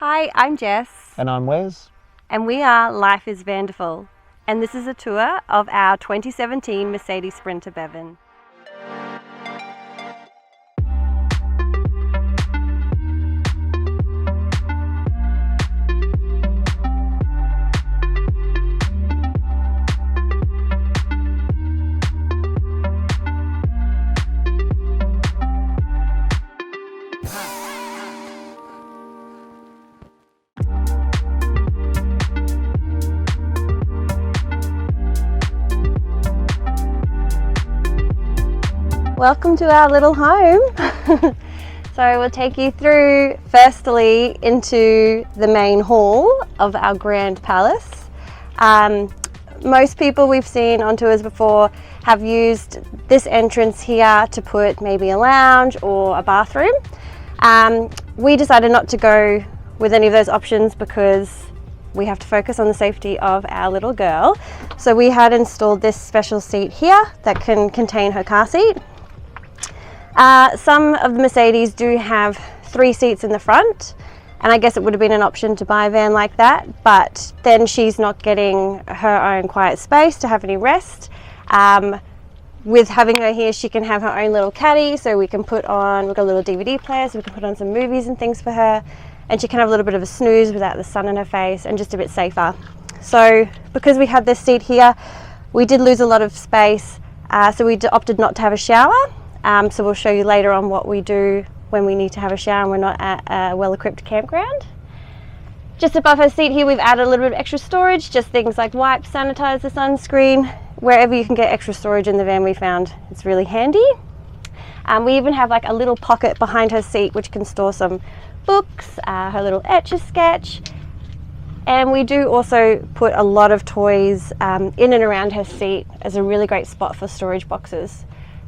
Hi, I'm Jess. And I'm Wes. And we are Life is Wonderful. And this is a tour of our 2017 Mercedes Sprinter Bevan. Welcome to our little home. So we'll take you through firstly into the main hall of our grand palace. Most people we've seen on tours before have used this entrance here to put maybe a lounge or a bathroom. We decided not to go with any of those options because we have to focus on the safety of our little girl. So we had installed this special seat here that can contain her car seat. Some of the Mercedes do have 3 seats in the front, and I guess it would have been an option to buy a van like that, but then she's not getting her own quiet space to have any rest. With having her here, she can have her own little caddy, so we've got a little DVD player, so we can put on some movies and things for her, and she can have a little bit of a snooze without the sun in her face and just a bit safer. So because we had this seat here, we did lose a lot of space, so we opted not to have a shower. So we'll show you later on what we do when we need to have a shower and we're not at a well-equipped campground. Just above her seat here, we've added a little bit of extra storage, just things like wipes, sanitizer, sunscreen. Wherever you can get extra storage in the van, we found it's really handy. We even have like a little pocket behind her seat which can store some books, her little Etch-a-Sketch. And we do also put a lot of toys in and around her seat as a really great spot for storage boxes.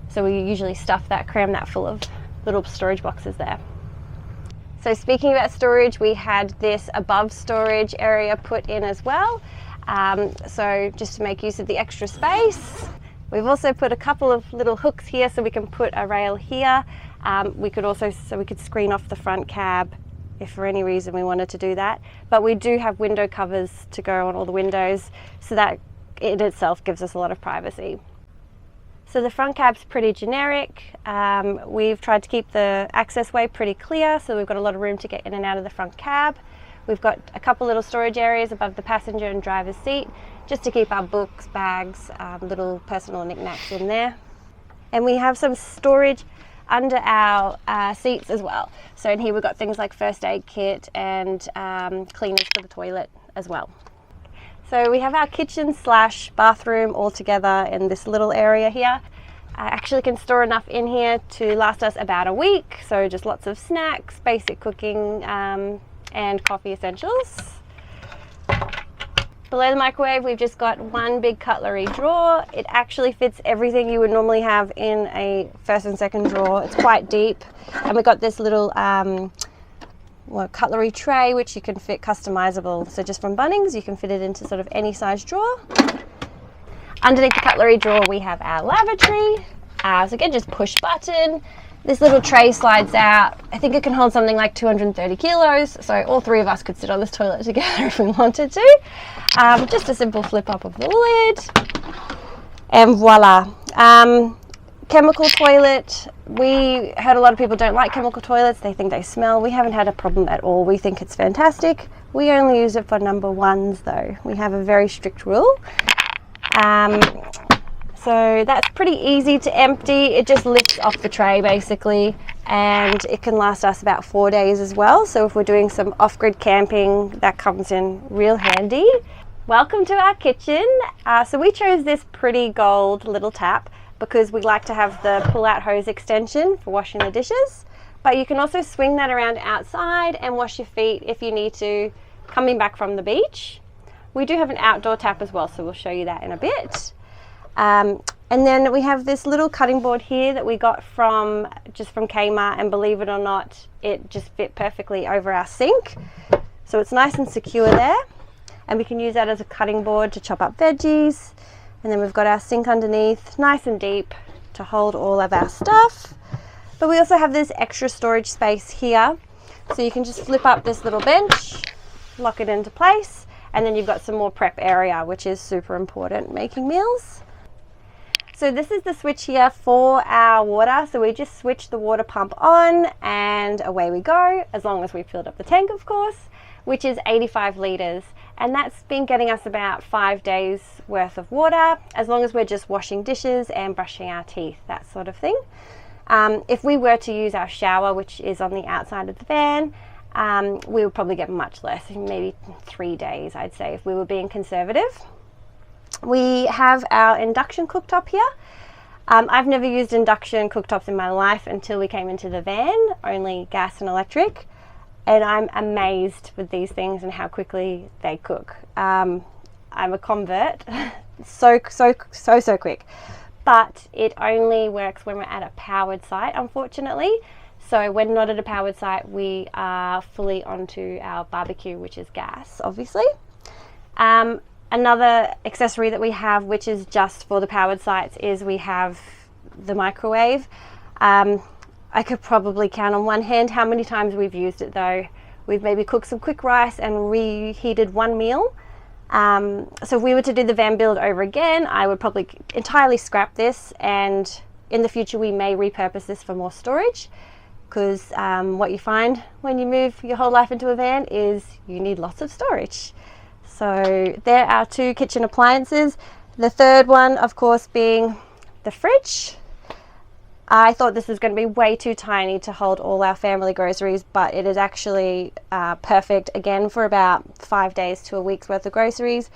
So we usually cram that full of little storage boxes there. So speaking about storage, we had this above storage area put in as well. So just to make use of the extra space. We've also put a couple of little hooks here so we can put a rail here. We could screen off the front cab if for any reason we wanted to do that. But we do have window covers to go on all the windows, so that in itself gives us a lot of privacy. So the front cab's pretty generic. We've tried to keep the access way pretty clear, so we've got a lot of room to get in and out of the front cab. We've got a couple little storage areas above the passenger and driver's seat, just to keep our books, bags, little personal knickknacks in there. And we have some storage under our seats as well. So in here we've got things like first aid kit and cleaners for the toilet as well. So we have our kitchen / bathroom all together in this little area here. I actually can store enough in here to last us about a week. So just lots of snacks, basic cooking, and coffee essentials. Below the microwave, we've just got one big cutlery drawer. It actually fits everything you would normally have in a first and second drawer. It's quite deep. And we've got this little cutlery tray which you can fit customizable, so just from Bunnings you can fit it into sort of any size drawer. Underneath the cutlery drawer we have our lavatory, so again just push button. This little tray slides out. I think it can hold something like 230 kilos, so all 3 of us could sit on this toilet together if we wanted to. Just a simple flip up of the lid and voila. Chemical toilet. We heard a lot of people don't like chemical toilets. They think they smell. We haven't had a problem at all. We think it's fantastic. We only use it for number 1s though. We have a very strict rule. So that's pretty easy to empty. It just lifts off the tray basically, and it can last us about 4 days as well. So if we're doing some off-grid camping, that comes in real handy. Welcome to our kitchen. So we chose this pretty gold little tap because we like to have the pull-out hose extension for washing the dishes. But you can also swing that around outside and wash your feet if you need to, coming back from the beach. We do have an outdoor tap as well, so we'll show you that in a bit. And then we have this little cutting board here that we got from Kmart, and believe it or not, it just fit perfectly over our sink. So it's nice and secure there, and we can use that as a cutting board to chop up veggies. And then we've got our sink underneath, nice and deep to hold all of our stuff. But we also have this extra storage space here. So you can just flip up this little bench, lock it into place, and then you've got some more prep area, which is super important making meals. So this is the switch here for our water. So we just switch the water pump on and away we go, as long as we filled up the tank, of course, which is 85 litres. And that's been getting us about 5 days worth of water, as long as we're just washing dishes and brushing our teeth, that sort of thing. If we were to use our shower, which is on the outside of the van, we would probably get much less, maybe 3 days, I'd say, if we were being conservative. We have our induction cooktop here. I've never used induction cooktops in my life until we came into the van, only gas and electric. And I'm amazed with these things and how quickly they cook. I'm a convert, so quick. But it only works when we're at a powered site, unfortunately. So when not at a powered site, we are fully onto our barbecue, which is gas, obviously. Another accessory that we have, which is just for the powered sites, is we have the microwave. I could probably count on one hand how many times we've used it though. We've maybe cooked some quick rice and reheated one meal. So if we were to do the van build over again, I would probably entirely scrap this, and in the future we may repurpose this for more storage, because what you find when you move your whole life into a van is you need lots of storage. So there are 2 kitchen appliances. The third one, of course, being the fridge. I thought this was going to be way too tiny to hold all our family groceries, but it is actually perfect, again, for about 5 days to a week's worth of groceries.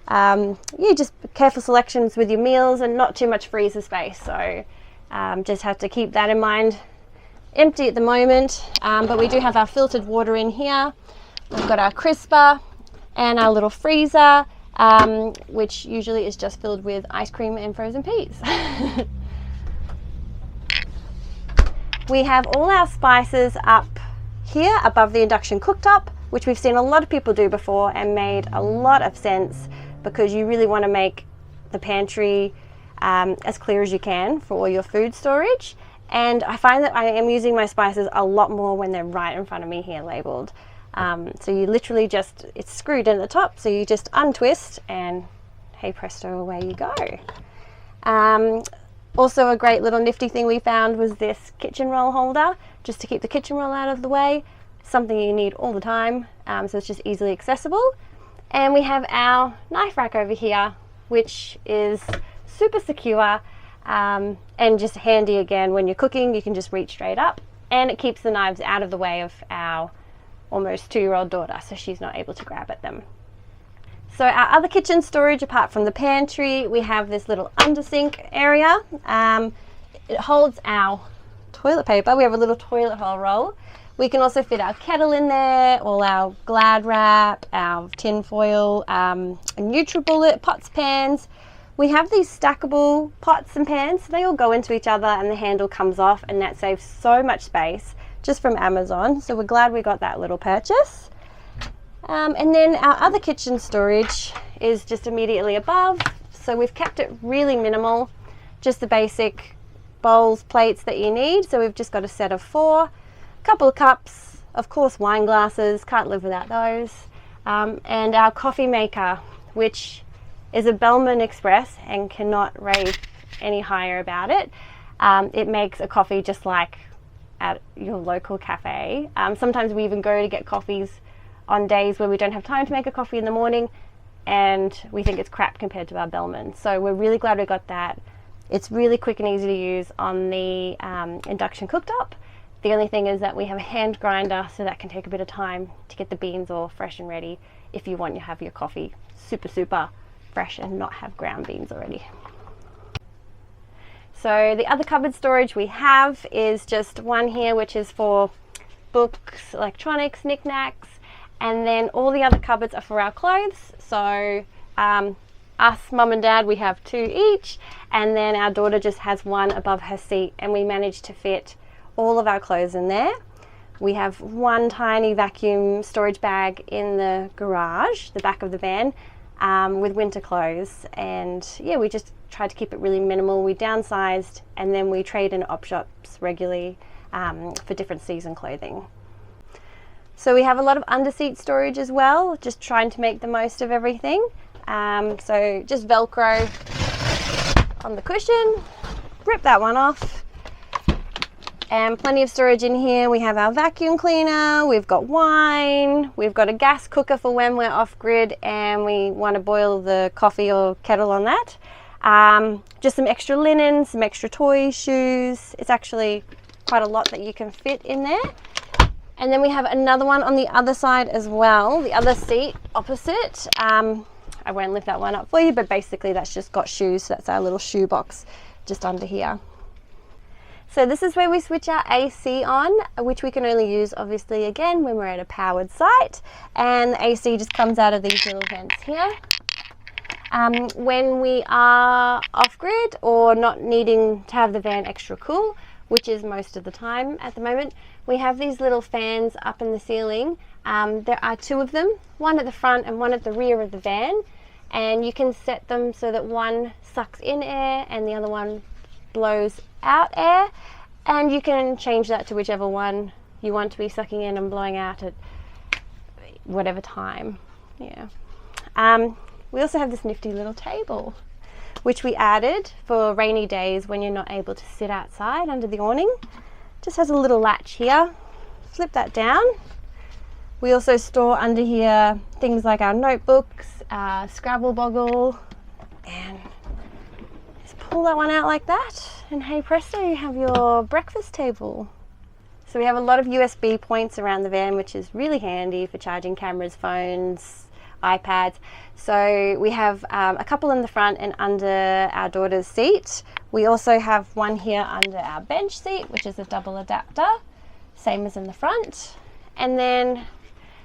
Just careful selections with your meals and not too much freezer space. So just have to keep that in mind. Empty at the moment, but we do have our filtered water in here. We've got our crisper and our little freezer, which usually is just filled with ice cream and frozen peas. We have all our spices up here above the induction cooktop, which we've seen a lot of people do before and made a lot of sense, because you really want to make the pantry as clear as you can for all your food storage. And I find that I am using my spices a lot more when they're right in front of me here labeled. So you literally just, it's screwed in at the top, so you just untwist and hey presto, away you go. Also a great little nifty thing we found was this kitchen roll holder, just to keep the kitchen roll out of the way. Something you need all the time, so it's just easily accessible. And we have our knife rack over here, which is super secure and just handy again when you're cooking. You can just reach straight up, and it keeps the knives out of the way of our almost 2-year-old daughter, so she's not able to grab at them. So our other kitchen storage, apart from the pantry, we have this little under sink area. It holds our toilet paper. We have a little toilet roll roll. We can also fit our kettle in there, all our Glad wrap, our tin foil, NutriBullet pots, pans. We have these stackable pots and pans, so they all go into each other and the handle comes off, and that saves so much space, just from Amazon. So we're glad we got that little purchase. And then our other kitchen storage is just immediately above. So we've kept it really minimal, just the basic bowls, plates that you need. So we've just got a set of 4, a couple of cups, of course wine glasses, can't live without those. And our coffee maker, which is a Bellman Express and cannot rave any higher about it. It makes a coffee just like at your local cafe. Sometimes we even go to get coffees on days where we don't have time to make a coffee in the morning, and we think it's crap compared to our Bellman. So we're really glad we got that. It's really quick and easy to use on the induction cooktop. The only thing is that we have a hand grinder, so that can take a bit of time to get the beans all fresh and ready if you want to have your coffee super fresh and not have ground beans already. So the other cupboard storage we have is just one here, which is for books, electronics, knickknacks, and then all the other cupboards are for our clothes. So us, mum and dad, we have 2 each, and then our daughter just has one above her seat, and we managed to fit all of our clothes in there. We have one tiny vacuum storage bag in the garage, the back of the van, with winter clothes, and yeah, we just tried to keep it really minimal. We downsized, and then we trade in op shops regularly for different season clothing. So we have a lot of under-seat storage as well, just trying to make the most of everything. So just Velcro on the cushion, rip that one off, and plenty of storage in here. We have our vacuum cleaner, we've got wine, we've got a gas cooker for when we're off-grid and we want to boil the coffee or kettle on that. Just some extra linen, some extra toys, shoes. It's actually quite a lot that you can fit in there. And then we have another one on the other side as well, the other seat opposite. I won't lift that one up for you, but basically that's just got shoes. So that's our little shoe box just under here. So this is where we switch our AC on, which we can only use obviously again when we're at a powered site. And the AC just comes out of these little vents here. When we are off-grid or not needing to have the van extra cool, which is most of the time at the moment, we have these little fans up in the ceiling. There are two of them, one at the front and one at the rear of the van, and you can set them so that one sucks in air and the other one blows out air, and you can change that to whichever one you want to be sucking in and blowing out at whatever time. Yeah. We also have this nifty little table, which we added for rainy days when you're not able to sit outside under the awning. Just has a little latch here. Flip that down. We also store under here things like our notebooks, Scrabble boggle, and just pull that one out like that, and hey presto, you have your breakfast table. So we have a lot of USB points around the van, which is really handy for charging cameras, phones, iPads. So we have a couple in the front and under our daughter's seat. We also have one here under our bench seat, which is a double adapter, same as in the front. And then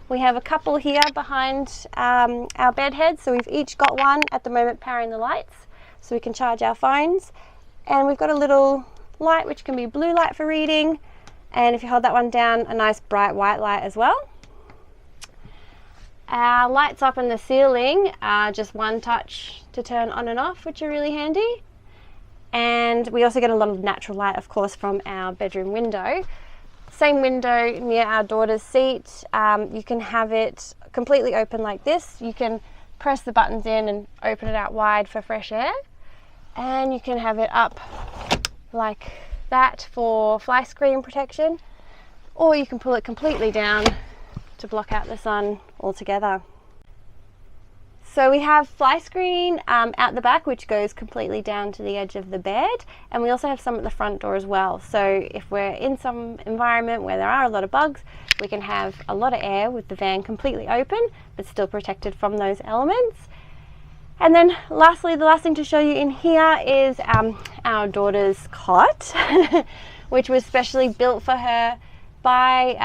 we have a couple here behind our bed heads. So we've each got one at the moment powering the lights, so we can charge our phones. And we've got a little light which can be blue light for reading, and if you hold that one down, a nice bright white light as well. Our lights up in the ceiling are just one touch to turn on and off, which are really handy. And we also get a lot of natural light, of course, from our bedroom window. Same window near our daughter's seat. You can have it completely open like this. You can press the buttons in and open it out wide for fresh air. And you can have it up like that for fly screen protection. Or you can pull it completely down to block out the sun altogether. So we have fly screen out the back, which goes completely down to the edge of the bed, and we also have some at the front door as well. So if we're in some environment where there are a lot of bugs, we can have a lot of air with the van completely open but still protected from those elements. And then lastly, the last thing to show you in here is our daughter's cot, which was specially built for her by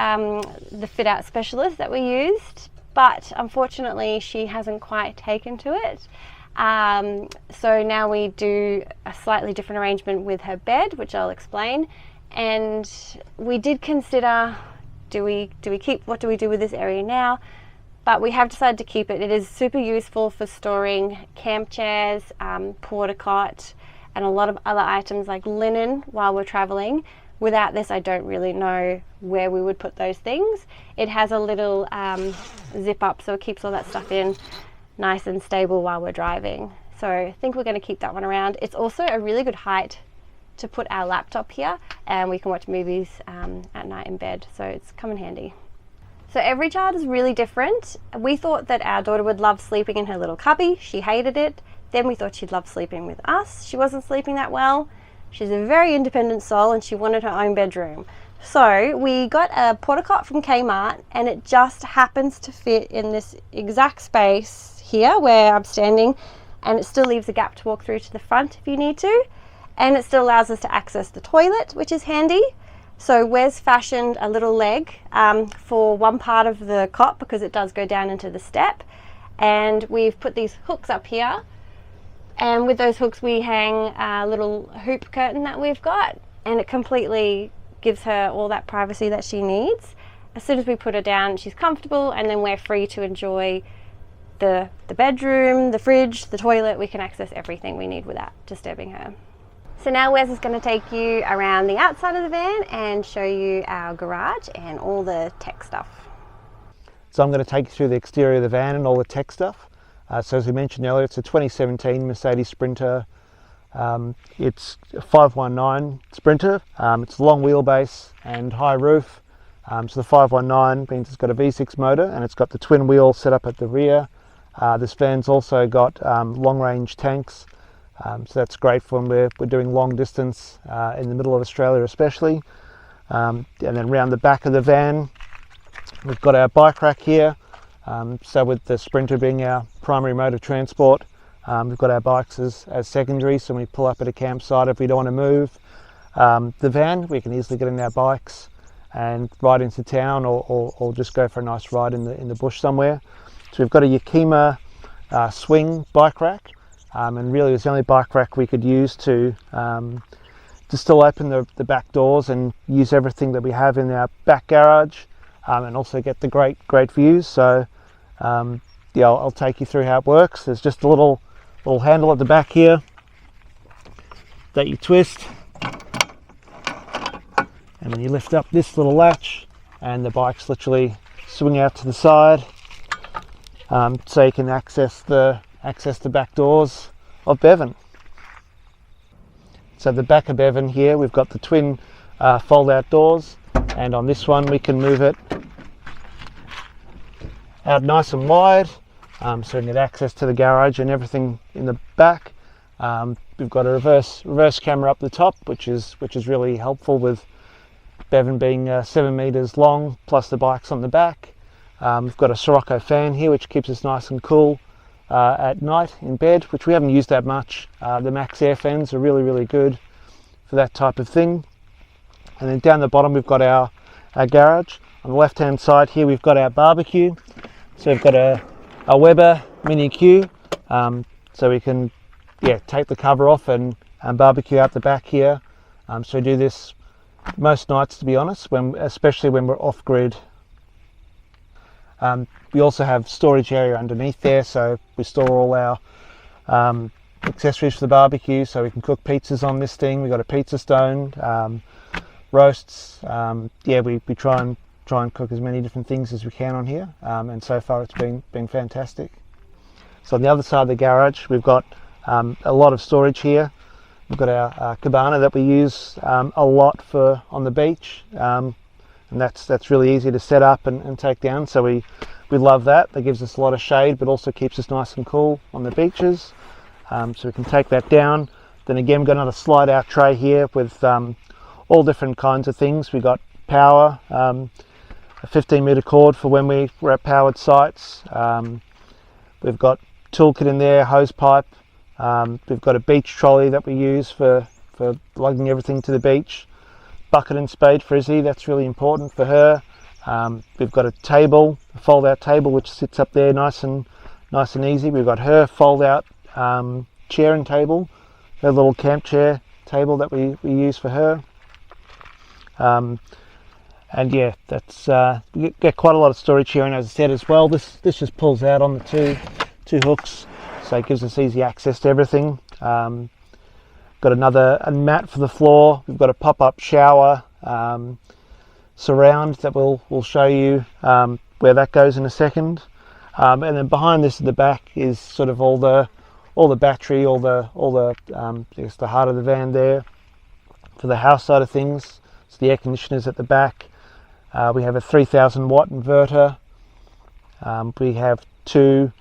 the fit out specialist that we used, but unfortunately she hasn't quite taken to it. So now we do a slightly different arrangement with her bed, which I'll explain. And we did consider, what do we do with this area now? But we have decided to keep it. It is super useful for storing camp chairs, porta cot, and a lot of other items like linen while we're traveling. Without this, I don't really know where we would put those things. It has a little zip up, so it keeps all that stuff in nice and stable while we're driving. So I think we're going to keep that one around. It's also a really good height to put our laptop here, and we can watch movies at night in bed, so it's come in handy. So every child is really different. We thought that our daughter would love sleeping in her little cubby. She hated it. Then we thought she'd love sleeping with us. She wasn't sleeping that well. She's a very independent soul and she wanted her own bedroom. So we got a porta cot from Kmart, and it just happens to fit in this exact space here where I'm standing, and it still leaves a gap to walk through to the front if you need to. And it still allows us to access the toilet, which is handy. So Wes fashioned a little leg for one part of the cot because it does go down into the step. And we've put these hooks up here. And with those hooks we hang a little hoop curtain that we've got, and it completely gives her all that privacy that she needs. As soon as we put her down, she's comfortable, and then we're free to enjoy the bedroom, the fridge, the toilet. We can access everything we need without disturbing her. So now Wes is going to take you around the outside of the van and show you our garage and all the tech stuff. So I'm going to take you through the exterior of the van and all the tech stuff. So as we mentioned earlier, it's a 2017 Mercedes Sprinter. It's a 519 Sprinter. It's a long wheelbase and high roof. So the 519 means it's got a V6 motor and it's got the twin wheel set up at the rear. This van's also got long range tanks. So that's great for when we're doing long distance in the middle of Australia especially. And then round the back of the van, we've got our bike rack here. So with the Sprinter being our primary mode of transport, we've got our bikes as secondary, so when we pull up at a campsite, if we don't want to move the van, we can easily get in our bikes and ride into town or just go for a nice ride in the bush somewhere. So we've got a Yakima swing bike rack, and really it's the only bike rack we could use to still open the back doors and use everything that we have in our back garage, and also get the great views. So yeah, I'll take you through how it works. There's just a little handle at the back here that you twist, and then you lift up this little latch and the bikes literally swing out to the side, so you can access the back doors of Bevan. So the back of Bevan here, we've got the twin fold out doors, and on this one we can move it out nice and wide, so we can get access to the garage and everything in the back. We've got a reverse camera up the top, which is really helpful with Bevan being 7 meters long, plus the bikes on the back. We've got a Sirocco fan here, which keeps us nice and cool at night in bed, which we haven't used that much. The Max Air fans are really good for that type of thing. And then down the bottom we've got our garage. On the left hand side here we've got our barbecue. So we've got a Weber Mini Q, so we can take the cover off and barbecue out the back here. So we do this most nights, to be honest, especially when we're off grid. We also have storage area underneath there, so we store all our accessories for the barbecue, so we can cook pizzas on this thing. We've got a pizza stone, roasts. We try and cook as many different things as we can on here, and so far it's been fantastic. So on the other side of the garage we've got a lot of storage here. We've got our cabana that we use a lot for on the beach, and that's really easy to set up and take down, so we love that. That gives us a lot of shade but also keeps us nice and cool on the beaches, so we can take that down. Then again we've got another slide out tray here with all different kinds of things. We've got power, a 15-meter cord for when we're at powered sites. We've got toolkit in there, hose pipe. We've got a beach trolley that we use for lugging everything to the beach. Bucket and spade for Izzy, that's really important for her. We've got a table, a fold-out table, which sits up there nice and easy. We've got her fold-out chair and table, her little camp chair table that we use for her. And yeah, that's we get quite a lot of storage here, and as I said as well, this just pulls out on the two hooks, so it gives us easy access to everything. Got a mat for the floor. We've got a pop-up shower surround that we'll show you where that goes in a second. And then behind this at the back is sort of all the battery, all the I guess the heart of the van there for the house side of things. So the air conditioners at the back. We have a 3000 watt inverter. We have two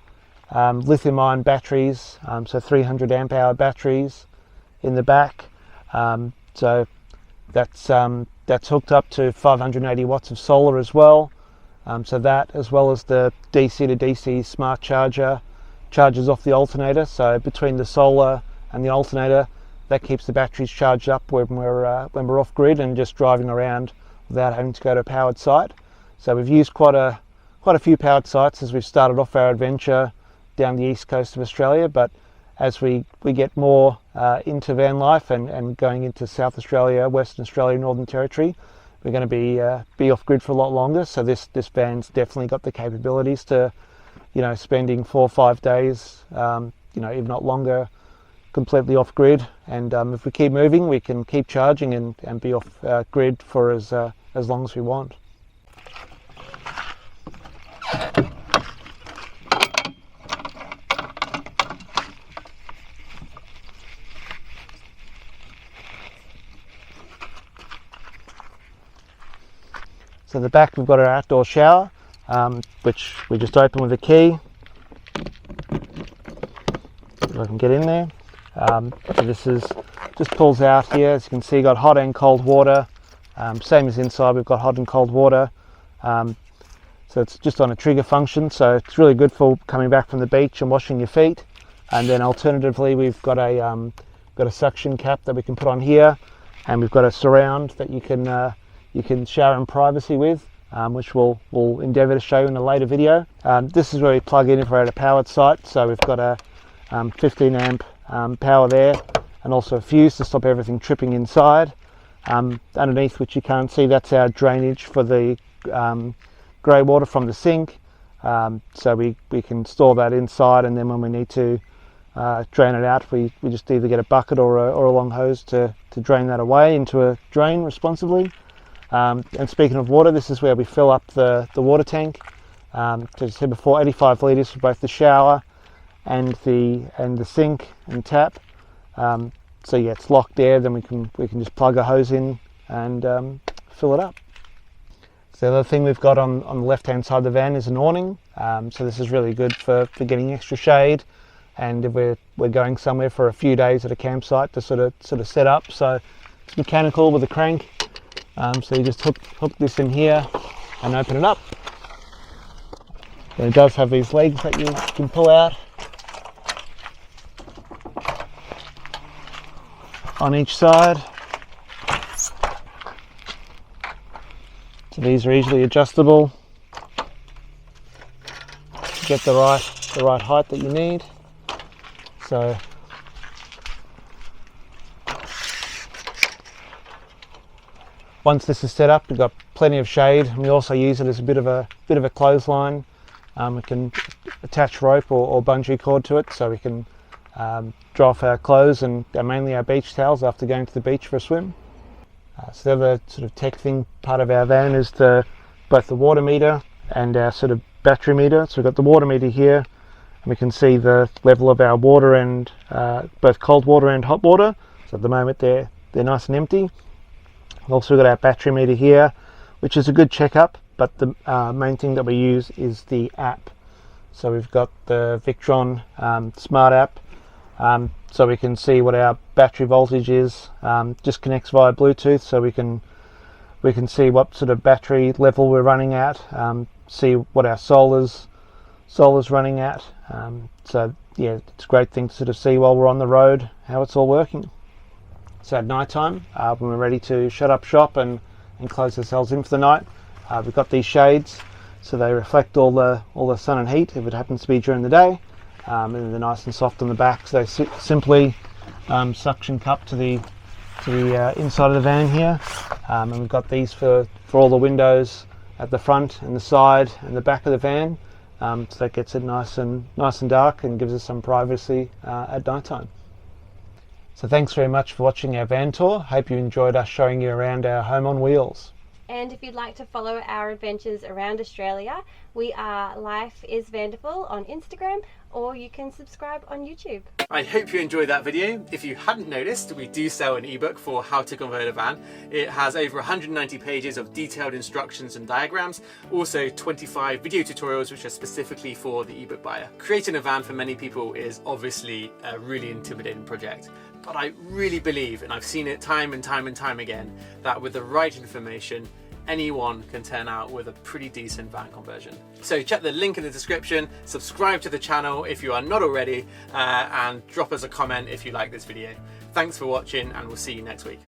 lithium ion batteries, so 300 amp hour batteries in the back. So that's hooked up to 580 watts of solar as well. So that, as well as the DC to DC smart charger, charges off the alternator. So between the solar and the alternator, that keeps the batteries charged up when we're off grid and just driving around without having to go to a powered site. So we've used quite a few powered sites as we've started off our adventure down the east coast of Australia, but as we get more into van life and going into South Australia, Western Australia, Northern Territory, we're going to be off grid for a lot longer. So this van's definitely got the capabilities to, spending 4 or 5 days, if not longer, completely off grid. And if we keep moving, we can keep charging and be off grid for as long as we want. So at the back we've got our outdoor shower, which we just open with a key. If I can get in there. So this is just pulls out here. As you can see, got hot and cold water. Same as inside, we've got hot and cold water. So it's just on a trigger function, so it's really good for coming back from the beach and washing your feet. And then alternatively, we've got a suction cap that we can put on here, and we've got a surround that you can shower in privacy with, which we'll endeavour to show you in a later video. This is where we plug in if we're at a powered site. So we've got a 15 amp power there, and also a fuse to stop everything tripping inside. Underneath, which you can't see, that's our drainage for the grey water from the sink. So we can store that inside, and then when we need to drain it out, we just either get a bucket or a long hose to drain that away into a drain responsibly. And speaking of water, this is where we fill up the water tank. As I said before, 85 litres for both the shower and the sink and tap. So yeah, it's locked there. Then we can just plug a hose in and fill it up. So the other thing we've got on the left hand side of the van is an awning. So this is really good for getting extra shade, and if we're going somewhere for a few days at a campsite to sort of set up. So it's mechanical with a crank. So you just hook this in here and open it up. And it does have these legs that you can pull out on each side. So these are easily adjustable to get the right height that you need. So once this is set up, we've got plenty of shade, and we also use it as a bit of a clothesline. We can attach rope or bungee cord to it, so we can dry off our clothes and mainly our beach towels after going to the beach for a swim. So the other sort of tech thing part of our van is both the water meter and our sort of battery meter. So we've got the water meter here, and we can see the level of our water and both cold water and hot water. So at the moment they're nice and empty. We've also got our battery meter here, which is a good checkup, but the main thing that we use is the app. So we've got the Victron smart app, so we can see what our battery voltage is. Just connects via Bluetooth, so we can see what sort of battery level we're running at, see what our solar's running at. So yeah, it's a great thing to sort of see while we're on the road how it's all working. So at night time, when we're ready to shut up shop and close ourselves in for the night, we've got these shades, so they reflect all the sun and heat if it happens to be during the day, and they're nice and soft on the back. So they simply suction cup to the inside of the van here, and we've got these for all the windows at the front and the side and the back of the van, so that gets it nice and dark and gives us some privacy at night time. So thanks very much for watching our van tour. Hope you enjoyed us showing you around our home on wheels. And if you'd like to follow our adventures around Australia, we are Life is Wonderful on Instagram, or you can subscribe on YouTube. I hope you enjoyed that video. If you hadn't noticed, we do sell an ebook for how to convert a van. It has over 190 pages of detailed instructions and diagrams, also 25 video tutorials which are specifically for the ebook buyer. Creating a van for many people is obviously a really intimidating project, but I really believe, and I've seen it time and time again, that with the right information, anyone can turn out with a pretty decent van conversion. So check the link in the description, subscribe to the channel if you are not already, and drop us a comment if you like this video. Thanks for watching, and we'll see you next week.